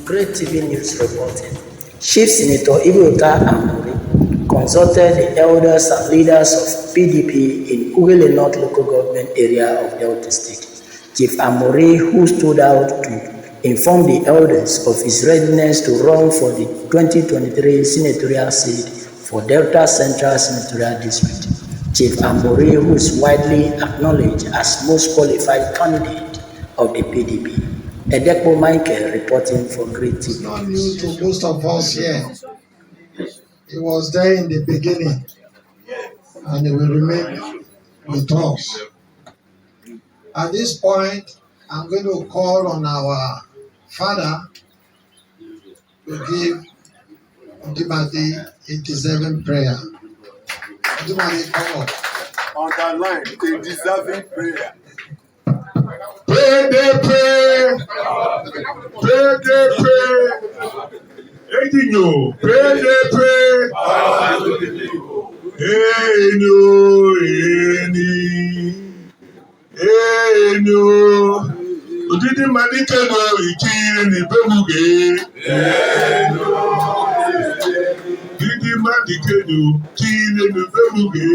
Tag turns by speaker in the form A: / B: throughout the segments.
A: Great TV News reporting. Chief Senator Amori consulted the elders and leaders of PDP in Ughelli North local government area of Delta State. Chief Amori, who stood out to inform the elders of his readiness to run for the 2023 senatorial seat for Delta Central Senatorial District. Chief Amori, who is widely acknowledged as most qualified candidate of the PDP. Edekpo Michael reporting for Great TV.
B: It's not new to most of us here. It was there in the beginning, and it will remain with us. At this point, I'm going to call on our father to give Odibade a deserving prayer. Odibade, come on.
C: Underline a deserving prayer.
D: Pray, they pray. Pray, they pray. Anything pray, they pray. Hey, no, hey, no. Udidi madike no ikiri ni bemuge. Udidi madike no ikiri ni bemuge.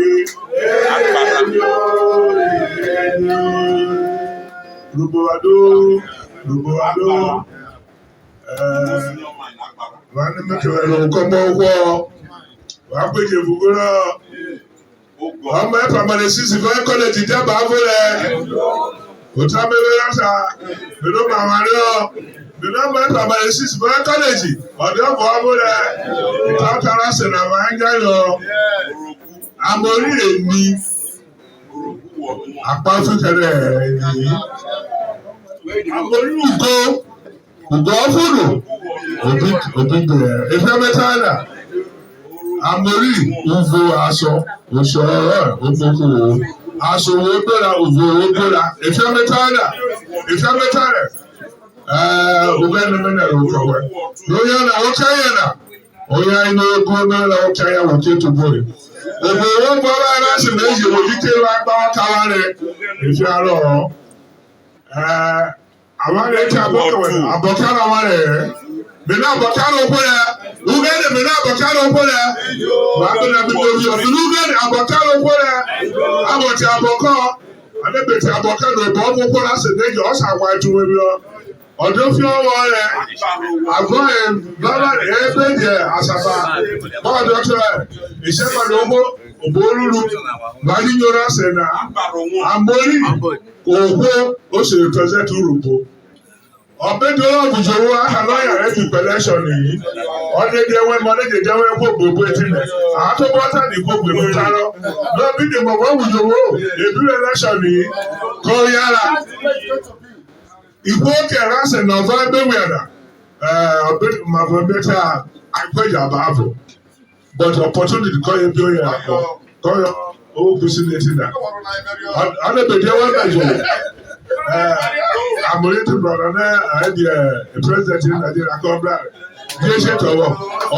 D: Ruboado. Wani mekewelo komo wo. Wapeje fugura. Ọmọ ẹ pàmòlè sísì fún kọ́lẹ́jì jábà fúnlẹ̀. Òtá mẹ́rin yàtà. Bìnnú màmá rí ọ. Bìnnú ọmọ ẹ pàmòlè sísì fún kọ́lẹ́jì. Ọ̀dọ́ ọ̀bọ̀ fúnlẹ̀. Ìtàkàrà sẹ̀nà máa ń jáyọ. Amori èmi. Àpá fúnkẹrẹ èyí. Amori ùgọ́. Ùgọ́ fúnù. Òbí bẹ̀rẹ̀. Ìfẹ́ mẹ́ta náà. Amori uvo aṣọ òfófó aṣọ owó gbéra uvo owó gbéra ìfẹ́ mẹ́tàlá ọgbẹ́ni mẹ́nà ló kọ̀wé lóyún ọ̀nà ọ̀káyà náà ọ̀yà inú ogun mẹ́rin ọ̀káyà wò ké tó bóyè òbò owó gbọ́dọ̀ aláṣẹ méjì òbí ké wá gbá káwá rẹ̀ ìfẹ́ àárọ̀ àwọn rẹ̀ tí àbọ̀kárà àwọn rẹ̀ mena abọ̀kárà òkú rẹ̀ Ughelli mena abọ̀kárà òkú rẹ̀ wàá bí lórí ọ̀dún Ughelli abọ̀kárà òkú rẹ̀ abọ̀tí abọ̀kọ́ adébẹ̀tì abọ̀kárà òbọ̀ òkú rẹ̀ ṣe méjì ọ̀sà àgbà ìtumọ̀ mi ọ ọdún fi ọwọ́ rẹ̀ àgọ́ ẹ̀ bàbá ẹ̀ bẹ́jẹ̀ àṣàbà bọ́ọ̀dù ọ̀tún rẹ̀ ìṣẹ́pàdé ògbó olúlu wàá yíyọrọ ṣẹ̀ nà Amori ògbó ó ṣe pẹ̀sẹ̀tì rúgbó. Ọ̀bẹ́dọ̀ ọ̀bùjọ̀wọ́ àlọ́yà rẹ̀ ti pẹ̀lẹ́ṣọ̀ nìyí. Ọ̀dẹ̀dẹ̀ ẹwẹ́ mọ̀lẹ́dẹ̀dẹ̀ ẹwẹ́ gbogbo etí nẹ̀. Àwọn tó bọ́tà ní gbogbo èmi tarọ́. Lọ́bí ni mọ̀mọ́ ọ̀bùjọ̀wọ́ èbí ẹlẹ́ṣọ̀ nìyí. Kọ́ yára. Ìgbó kẹ̀rẹ́ àṣẹ nọ̀fọ́ ẹgbẹ́wì ẹ̀dà. Ọ̀bẹ́dẹ̀ mọ̀fọ́ bẹ́tà àgbẹ̀jà bàbọ̀. But opportunity kọ́ yẹ bí ó yẹ àkọ́. Kọ́ yọ owó kùsì ní etí nà. Ọ̀dẹ̀dẹ̀ ẹwẹ́ mẹ́jọ. Amori to brother na the president in Nigeria come back. Bí ṣe tọwọ́,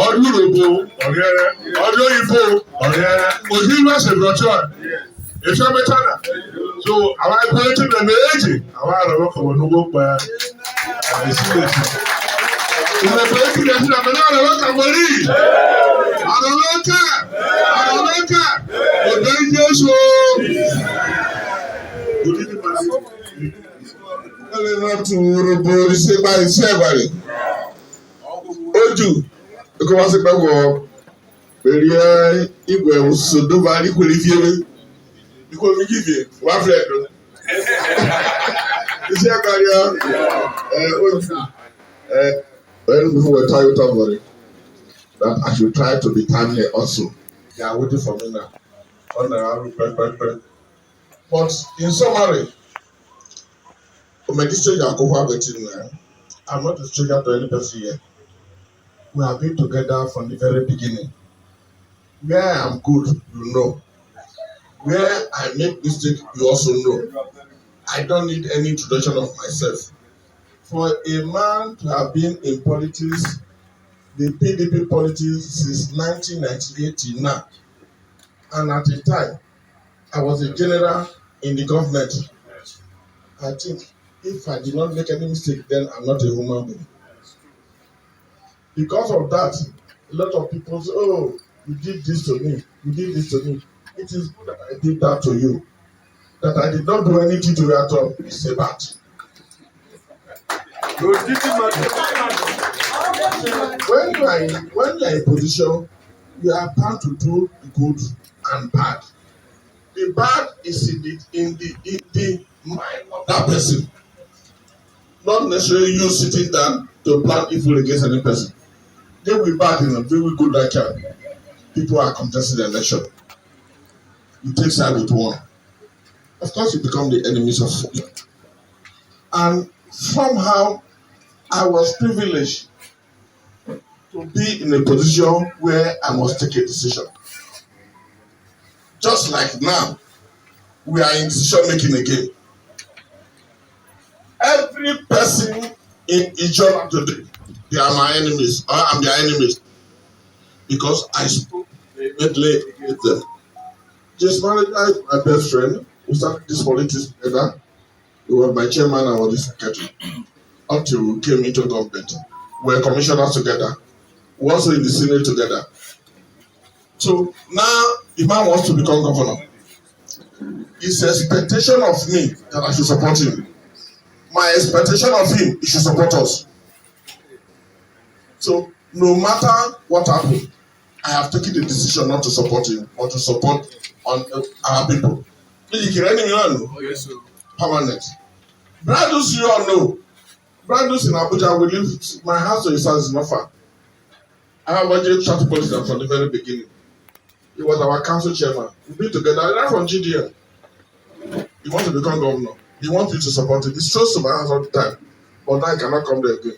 D: ọdún Yorùbá ọ̀rẹ́rẹ́, ọdún Ìgbò ọ̀rẹ́rẹ́, òjì ìlú ẹ̀sẹ̀ brọ̀tọ̀ ìfẹ́ mẹ́tàlá. So àwọn ẹgbẹ́ tí nà méjì, àwọn àrọ̀wọ́ kọ̀wọ́ ní wọ́n pa ìsílẹ̀tì. Ìrẹ̀pẹ̀ tí nà tí nà mẹ́lẹ́ àrọ̀wọ́ kàmọ́rí. Àrọ̀wọ́ ọ̀dọ́ Jésù. Láti rògbò iṣẹ́ bá iṣẹ́ ìbàrẹ̀. Ojú kò wá sí pẹ́ wọ èrè ìwé òṣòdóba nípìnlẹ̀ fíẹ́rẹ́. Ikú omi kìfì wá fẹ́ ẹ̀dùn. Iṣẹ́ ìbàrẹ̀ ojú. When people were telling somebody that I should try to be timely also. They are waiting for me now. But in summary, I'm not a stranger to any person here. We have been together from the very beginning. Where I am good, you know. Where I make mistake, you also know. I don't need any introduction of myself. For a man to have been in politics, the PDP politics since 1998 till now, and at the time, I was a general in the government. I think if I did not make any mistake, then I'm not a human being. Because of that, a lot of people say, oh, you did this to me, you did this to me. It is good that I did that to you. That I did not do anything to you at all. It's a bad. When you are in position, you are bound to do good and bad. The bad is in the mind of that person, not necessarily you sitting down to plan evil against any person. They will bad in a very good like people are contesting the election. You take side with one. Of course, you become the enemies of you. And somehow, I was privileged to be in a position where I must take a decision. Just like now, we are in decision making again. Every person in Ughelli today, they are my enemies, or I'm their enemies, because I spoke immediately with them. Just married my best friend. We started this politics together. He was my chairman, I was the secretary. Until we came into government. We were commissioners together. We also in the Senate together. So now the man wants to become governor. It's expectation of me that I should support him. My expectation of him, he should support us. So no matter what happens, I have taken the decision not to support him, but to support our people. Yes, permanent. Brothers, you all know. Brothers in Abuja, we live. My house to his house is not far. I have already chatted with him from the very beginning. He was our council chairman. We've been together. Right from GDM. He wants to become governor. He wants you to support him. He shows to my house all the time. But now I cannot come there again.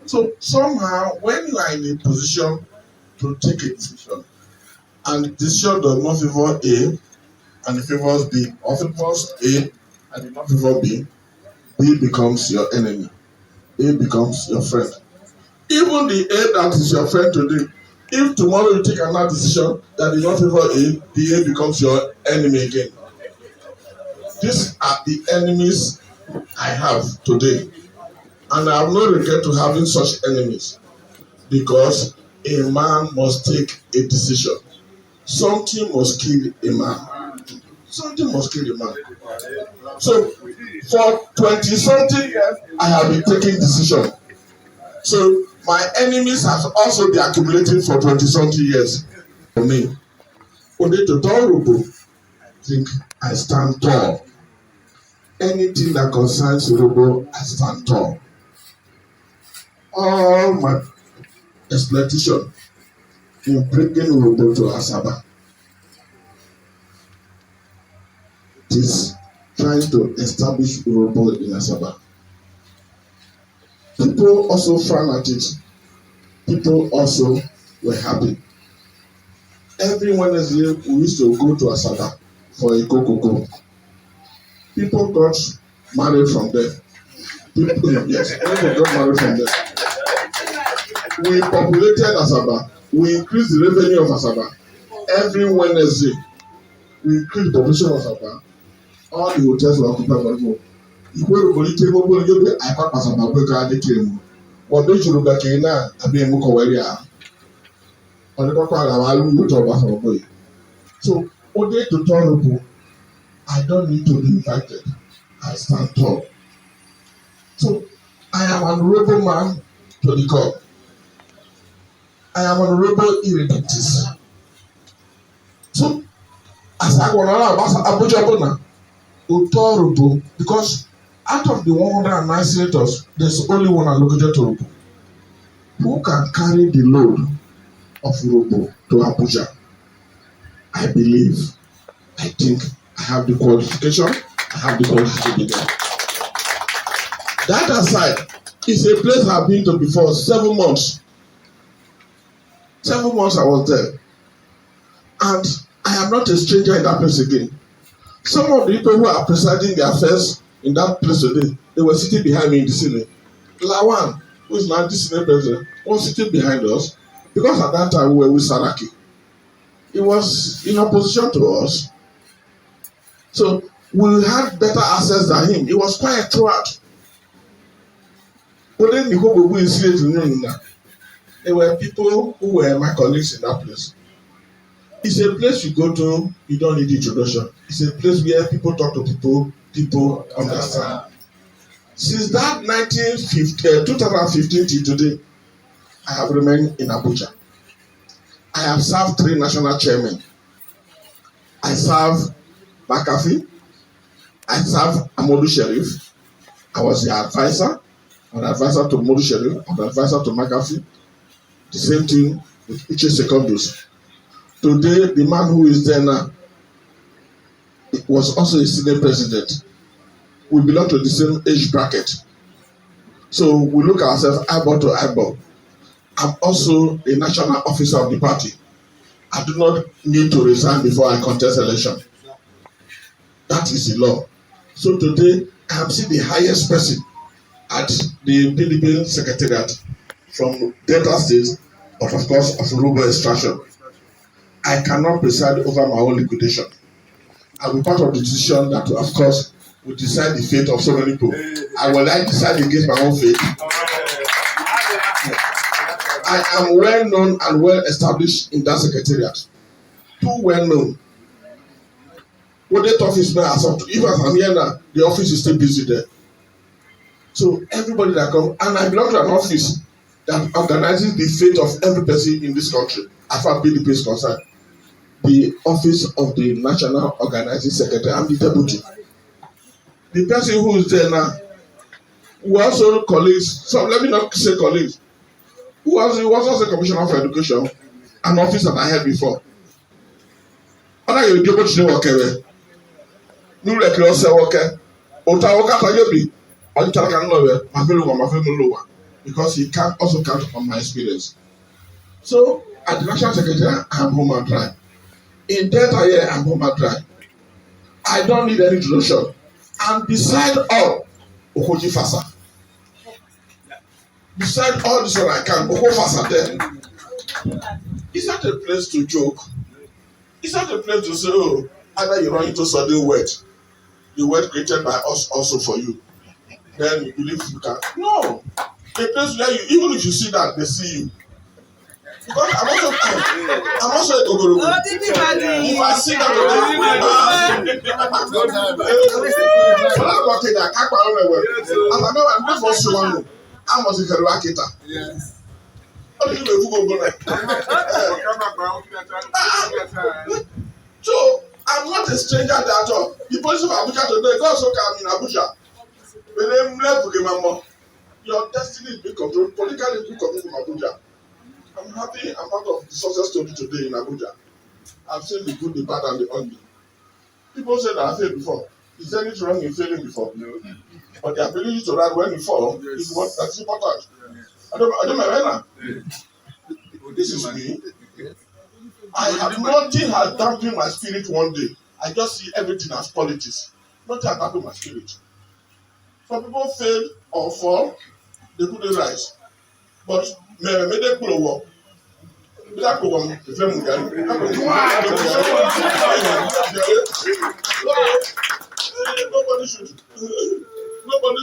D: So somehow, when you are in a position to take a decision, and the decision does not favor A, and it favors B, or favors A, and it not favor B, B becomes your enemy. A becomes your friend. Even the A that is your friend today, if tomorrow you take another decision that is not favor A, the A becomes your enemy again. These are the enemies I have today. And I have no regret to having such enemies. Because a man must take a decision. Something must kill a man. Something must kill a man. So for 20-something years, I have been taking decisions. So my enemies have also been accumulating for 20-something years. For me, only to tolerable, think I stand tall. Anything that concerns Yoruba, I stand tall. All my exploitation in bringing Yoruba to Asaba, it is trying to establish Yoruba in Asaba. People also frown at it. People also were happy. Every Wednesday, we used to go to Asaba for a go. People got married from there. People got married from there. We populated Asaba. We increased the revenue of Asaba. Every Wednesday, we increased the population of Asaba. All the hotels were occupied by people. Ìgbèrò polite gbogbo ní yóò gbé àìpá Asaba gbé ká adékèrè mu. Wọ́n bí ìṣòro gbàkiri náà àbí ẹ̀mú kọ̀wé rí à. Ọdún kọ́kọ́ àgbà wa lù lóòótọ́ ọba sọ̀rọ̀ bóyá. So, ó dé to tolerable. I don't need to be invited. I stand tall. So, I am an honorable man to the God. I am honorable irreligious. So, as I go around Abuja Bona, Utorubu, because out of the 109 senators, there's only one allocated to Urubu. Who can carry the load of Urubu to Abuja? I believe, I think I have the qualification, I have the qualification to be there. That aside, it's a place I've been to before 7 months. 7 months I was there. And I am not a stranger in that place again. Some of the people who are presiding the affairs in that place today, they were sitting behind me in the Senate. Lawan, who is now the Senate president, was sitting behind us because at that time we were with Saraki. He was in opposition to us. So we had better access than him. He was quiet throughout. Within the whole is here to know, there were people who were my colleagues in that place. It's a place you go to, you don't need introduction. It's a place where people talk to people, people understand. Since that 2015 till today, I have remained in Abuja. I have served 3 national chairmen. I serve McAfee. I serve Amori Sheriff. I was the advisor, an advisor to Amori Sheriff, an advisor to McAfee. The same thing with Uche Secondos. Today, the man who is there now was also a senior president. We belong to the same age bracket. So we look ourselves eyeball to eyeball. I'm also a national officer of the party. I do not need to resign before I contest election. That is the law. So today, I am still the highest person at the PDP Secretariat from Delta State, but of course of rural extraction. I cannot preside over my own liquidation. I will be part of the decision that, of course, will decide the fate of so many people. I will decide against my own fate. I am well known and well established in that secretariat. Too well known. What that office now as of even as I'm here now, the office is still busy there. So everybody that comes, and I belong to an office that organizes the fate of every person in this country, as far as PDP is concerned. The office of the National Organizing Secretary. I'm the deputy. The person who is there now, who also colleagues, so let me not say colleagues, who was also Commissioner for Education, an office that I had before. Other you do what you know, okay? You like you say okay? Otawoka Tayobi, on Talakan my fellow lower, because he can also count on my experience. So at the National Secretary, I'm home and dry. In Delta here, I'm home and dry. I don't need any introduction. And beside all, Okoji Fasa. Beside all this one I can, Oko Fasa there. It's not a place to joke. It's not a place to say, oh, either you run into sudden word, the word created by us also for you. Then you believe you can. No. A place where you, even if you see that, they see you. Because I'm also a Gogoro. If I see that, I'm working there. I'm not for someone. I'm not a Kerouakita. What do you do? So I'm not a stranger there at all. The police of Abuja today, God so come in Abuja. When they left to Mama, your destiny is being controlled, politically being controlled from Abuja. I'm happy I'm part of the success story today in Abuja. I've seen the good, the bad, and the ugly. People say that I failed before. Is there anything wrong in failing before? No. But the ability to ride when you fall is what that's important. I don't know. This is me. I have nothing has dampened my spirit one day. I just see everything as politics. Nothing has dampened my spirit. Some people fail or fall, they couldn't rise. But may they pull a walk. Nobody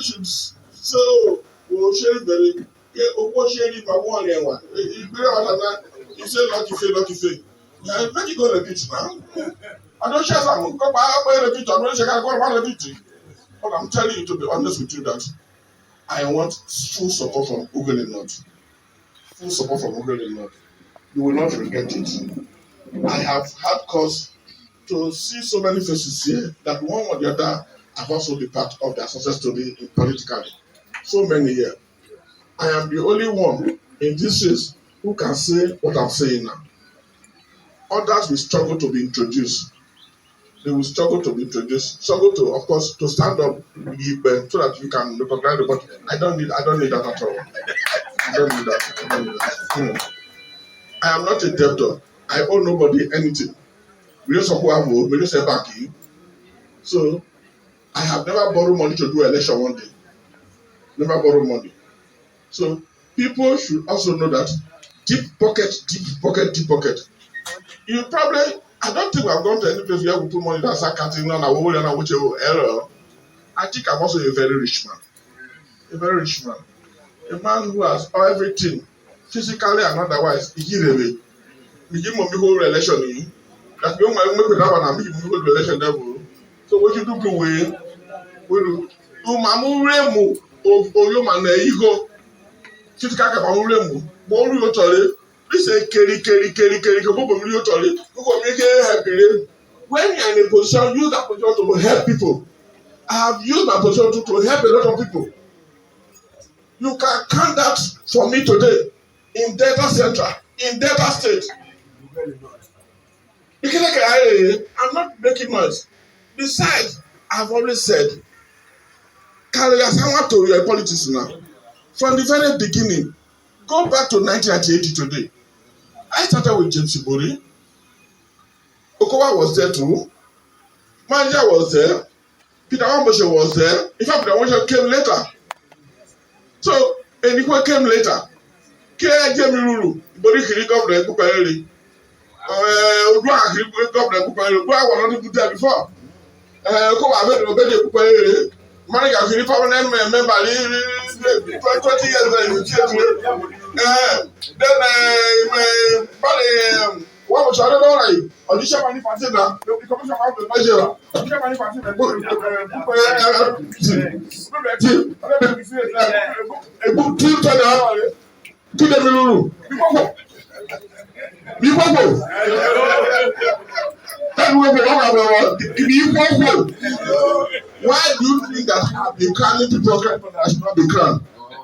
D: should so we'll share very sharing my one and one. You say lucky fail. Let you go to the beach now. I don't share some come by the beach, I'm not sure I go around the beach. But I'm telling you to be honest with you that I want full support from Ughelli North. Full support from Ughelli North. You will not regret it. I have had cause to see so many faces here that one or the other have also been part of their success story politically. So many here. I am the only one in this race who can say what I'm saying now. Others will struggle to be introduced. They will struggle to be introduced, struggle to, of course, to stand up so that you can recognize the body. I don't need that at all. I don't need that. I am not a debtor. I owe nobody anything. So I have never borrowed money to do election one day. Never borrow money. So people should also know that deep pocket. You probably, I don't think I've gone to any place where we put money that's cutting on error. I think I'm also a very rich man. A very rich man. A man who has everything, physically and otherwise, he really. We give him a whole relation in you. That young man make with that one and make him whole relation level. So what you do to win? You mamu remu o yo man ego. Physical mamu remu. Mo ru yo tole. This say carry. Ko mo ru yo tole. Ko make happy. When you are in a position, use that position to help people. I have used my position to help a lot of people. You can count that for me today in Delta Central, in Delta State. I'm not making noise. Besides, I've always said, carry as I want to your politics now. From the very beginning, go back to 1980 today. I started with James Amori. Okowa was there too. Manja was there. Peter Wamboshe was there. In fact, Peter Wamboshe came later. So, Enikwe came later. Jemi Ruru, Ibori Kiri governor Ekuperi. Odua Kiri governor Ekuperi. Odua was not even there before. Okowa Abedi Obedi Ekuperi. Monica Kiri permanent member 20 years ago. Then, what was I don't know like audition money party now. The commission of the measure. Audition money party. A book team to the middle. Why do you think that I've been crowning people that should not be crowned?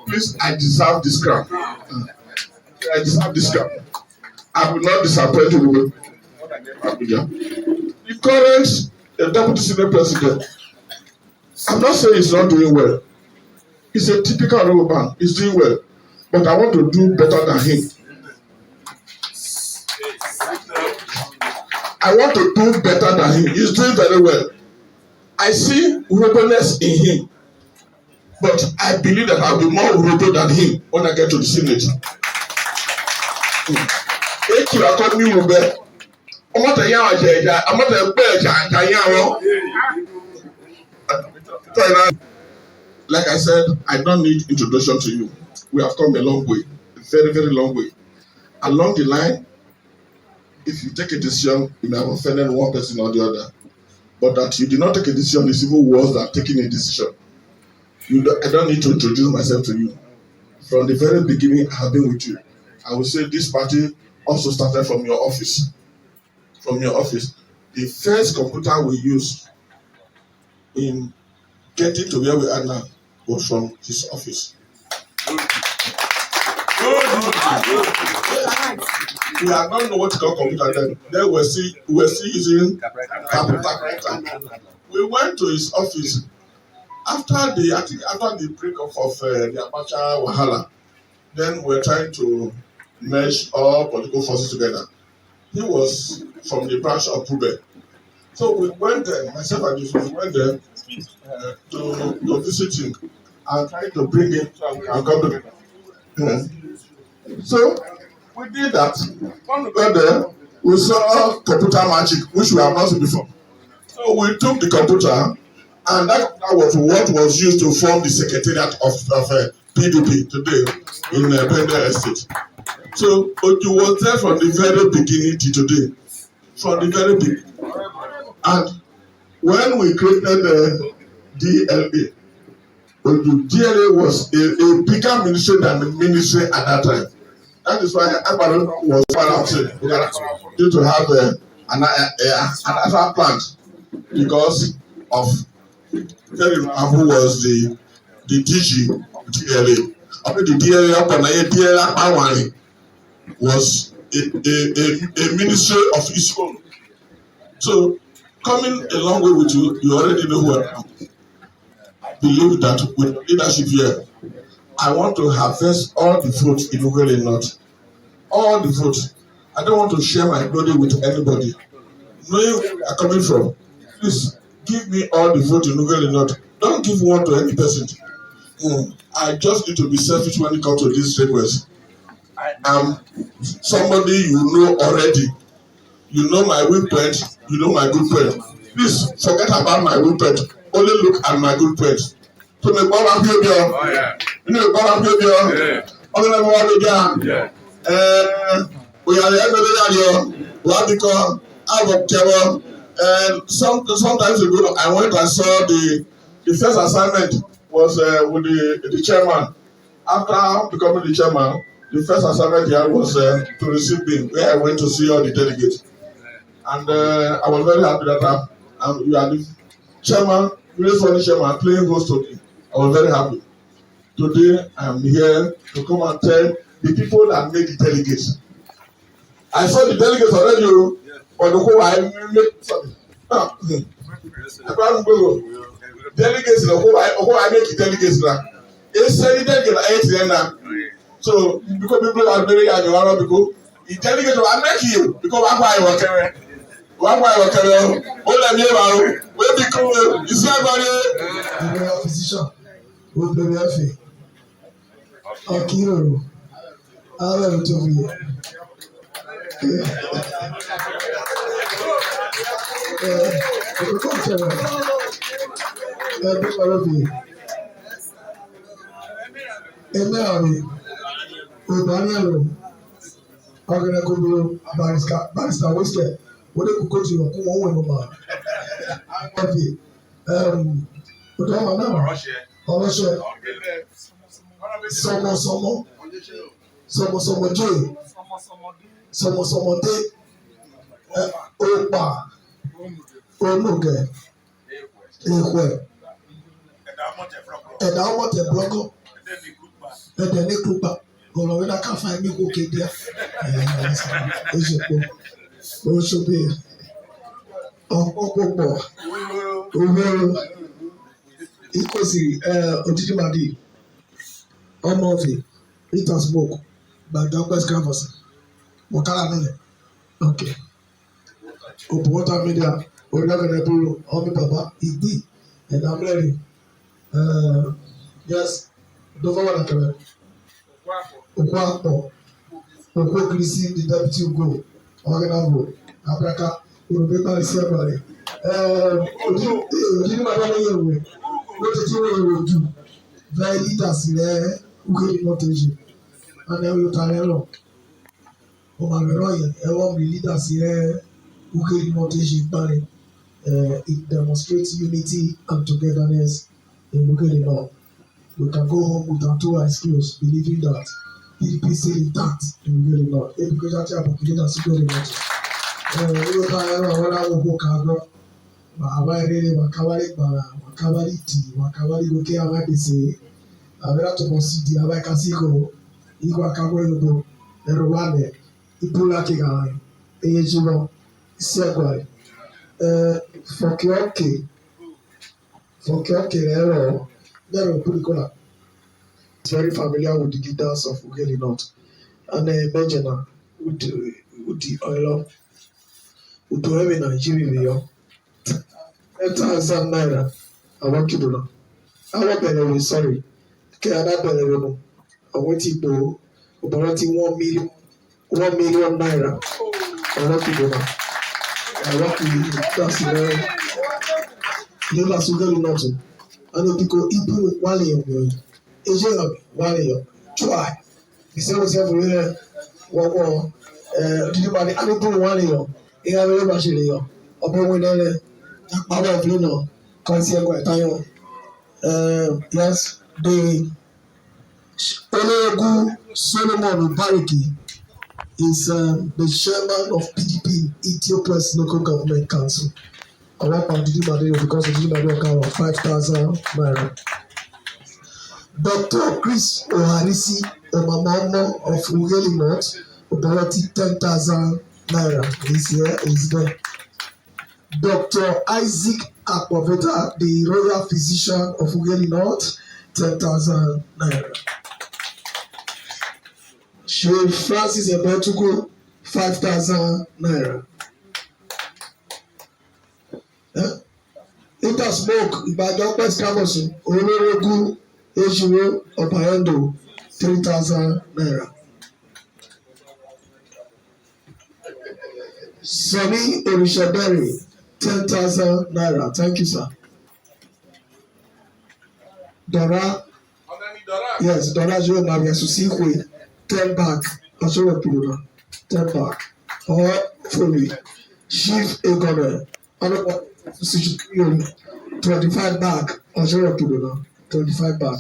D: Please, I deserve this crown. I deserve this crown. I will not disappoint you. The current deputy senate president, I'm not saying he's not doing well. He's a typical Yoruba man. He's doing well. But I want to do better than him. I want to do better than him. He's doing very well. I see Uroboness in him. But I believe that I'll be more Urobo than him when I get to the Senate. Like I said, I don't need introduction to you. We have come a long way, a very, very long way. Along the line, if you take a decision, you may have offended one person or the other. But that you did not take a decision is even worse than taking a decision. I don't need to introduce myself to you. From the very beginning, I have been with you. I will say this party also started from your office. From your office. The first computer we used in getting to where we are now was from his office. We had not know what to call computer then. Then we were still using computer. We went to his office after the breakup of the Abacha Wahala. Then we were trying to merge all political forces together. He was from the branch of Pube. So we went there, myself and Yusuf, we went there to visit him and trying to bring him to our government. So we did that. When we got there, we saw computer magic, which we have not seen before. So we took the computer, and that was what was used to form the secretariat of PDP today in Bender Estate. So it was there from the very beginning to today. From the very beginning. And when we created the DLA, the DLA was a bigger ministry than the ministry at that time. That is why Amori was due to have an actual plant because of who was the DG DLA. I mean the DLA was a ministry of its own. So coming a long way with you, you already know who I am. I believe that with leadership here, I want to harvest all the votes in Ughelli North. All the votes. I don't want to share my glory with anybody. Knowing where we are coming from, please give me all the votes in Ughelli North. Don't give one to any person. I just need to be selfish when it comes to this request. I am somebody you know already. You know my weak point, you know my good point. Please forget about my weak point. Only look at my good point. to me gbọ́ wá bí obi ọ nínú ìgbọ́ wá bí obi ọ ọdún náà wọ́n lè dá òyàrá ẹgbẹ́ bẹ́ẹ̀ yàrá ọ wà á bí kọ́ àbọ̀ kẹwọ́ and sometimes ago I went and saw the first assignment was with the chairman. After becoming the chairman, the first assignment he had was to receive me, where I went to see all the delegates. And I was very happy that you are the chairman, really funny chairman, playing host to me. I was very happy. Today, I am here to come and tell the people that made the delegates. I saw the delegates already, but the whole I made, sorry. I can't go. Delegates, the whole I make the delegates now. It's a delegate now. So, because people are very young, because the delegate will make you, because I'm why I work here. Wọ́n wá ìwọ̀ kẹrẹ o, ó lẹ̀ ní ìwà o, ó bí kú o, ìṣe àgbáyé.
B: Ìgbéyàwó physician, ó bẹ̀rẹ̀ ẹ̀fẹ̀, ọ̀kìrọ̀rọ̀, ààrẹ ò tó fi yẹ. Òkúkọ̀ kẹrẹ, ẹbí ọ̀rọ̀ fi yẹ. Ẹ̀mẹ́ àrè, òbáníẹ̀rọ̀, ọ̀gẹ̀dẹ̀kọ̀gbọ̀ barista wíṣẹ̀. Wọ́n lè kókó tí ọkùn wọn wẹ̀ lọ́mọ. Ọ̀fì ọ̀dọ́ ọmọ náà ọlọ́ṣẹ́ sọmọsọmọdé sọmọsọmọdé ọ̀pá onúgẹ̀ ìhùẹ̀ ẹ̀dá ọmọtẹ̀ blọ́gọ̀ ẹ̀dẹ̀ ní kúpa ọ̀rọ̀ wíńdà káfá ẹ̀mí kò kéde ẹ̀ oṣooṣobe ọkpọkpọ owero ikosiri odidimadi ọmọọfì peter smoke gbàdọgbẹs canvas mọkàlá nílẹ̀ ok òpùwọta media orílẹ̀-èdè búrò ọmọ bàbá ìgbì ẹ̀dàmẹ́rì yes dọ́fọ́wọ́n àkẹrẹ òkú àpọ̀ òkú òkìrìsì the deputy ugo ọ̀gẹ̀dàbò abraka òrùbẹ́ bá rí sí ẹ̀bàrẹ̀ òdìdímọ̀dá lẹ́yìn ìwé ló ti tún wọ́n èrò jù bẹ́ẹ̀ leaders rẹ̀ Ughelli North Asia and ẹ̀rọ tààrẹ rọ̀ ọmọ àgbẹ̀rọ̀ yẹn ẹ̀wọ̀n mi leaders rẹ̀ Ughelli North Asia parí it demonstrates unity and togetherness in Ughelli North. We can go home with our two eyes closed believing that PDP still intact in Ughelli North. Education tí a bọ̀ kìí dà sí Ughelli North. Ẹ̀rọ tààrẹ rọ̀ wọ́n láwọn òkú kàgbọ́. Bàbá ìrere wàkàwárí gbàrà wàkàwárí tì wàkàwárí gòkè àwọn àgbèsè àbẹ̀rẹ̀ àtọ̀pọ̀ sí di àwọn ẹ̀ka sí ìkọ̀ ìkọ̀ àkàwọ̀ ìlú ẹ̀rọ wà lẹ̀ ìbúra kíkà rẹ̀ ẹ̀yẹ jùlọ sí ẹ̀gbọ́n rẹ̀ fọ̀kẹ́ọ̀kẹ́ rẹ̀ rọ̀ lẹ́rọ̀ púrìkọ́là is very familiar with the leaders of Ughelli North and Mejena with the oil with the Nigeria. 10,000 naira àwọn kìdùnà àwọn bẹ̀rẹ̀ rẹ̀ sọ̀rọ̀ kí adá bẹ̀rẹ̀ rẹ̀ mọ̀ àwọn tí ipò ọ̀bọ̀rọ̀ tí $1 million naira àwọn kìdùnà àwọn kìdùnà sí rẹ̀ nígbà tí Ughelli North and bíkọ ibu wálé ọ̀gbìn ẹ̀jẹ̀ wálé ọ̀ try ìṣẹ́wọ̀sẹ́fù rẹ̀ wọ́pọ̀ dídíbàdì adébúrò wálé ọ̀ ìyá rẹ̀ bá ṣe lè yọ ọ̀bẹ̀ wọn lẹ́rẹ̀. Power of Lino, yes, the Olegu Solomon Bariki is the chairman of PDP Ethiopia's local government council. I work on Didi Madio because of Didi Madio account of 5,000 naira. Dr. Chris Oharisi Omamamo of Ughelli North, Obarati 10,000 naira. This year is there. Dr. Isaac Akpoveta, the royal physician of Ughelli North, 10,000 naira. Chief Francis Ebetuku, 5,000 naira. Peter Smoke, Ibadan West Campus, Olorogu, Ejiro, Obayendo, 3,000 naira. Sonny Orishaberi, 10,000 naira. Thank you, sir. Dora. Yes, Dora Joe Maria Susikwe. 10 back. Ashura Pura. 10 back. Or fully. Chief Egoner. 25 back. Ashura Pura. 25 back.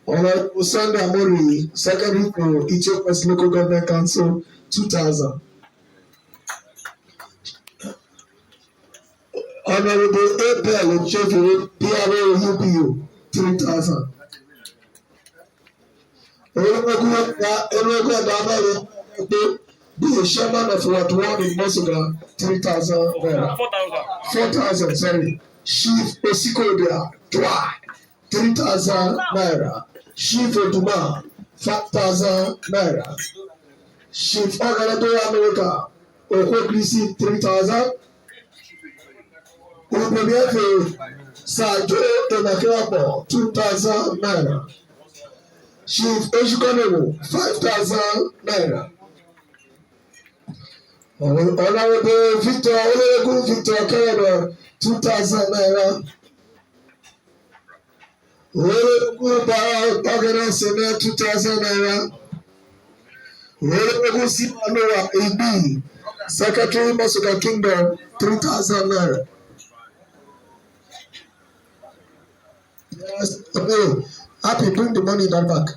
B: Honorable Sunday Amori, Secretary for Ethiopia's Local Government Council, 2,000. Honorable Abel Ochefu, PRO UPU, 3,000. Honorable Adamari, the chairman of Ward 1 in Mosuga, 3,000. 4,000, sorry. Chief Osikodia, 3,000 naira. Chief Oduma, 5,000 naira. Chief Ogalado America, Okoglisi, 3,000. Ubebefe Sajo Enakiapo, 2,000 naira. Chief Eshikonewo, 5,000 naira. Honorable Victor Olegu Victor Canada, 2,000 naira. Olegu Bagana Sena, 2,000 naira. Olegu Simanoa AB, Secretary Masuka Kingdom, 3,000 naira. Yes, okay. Happy, bring the money that back.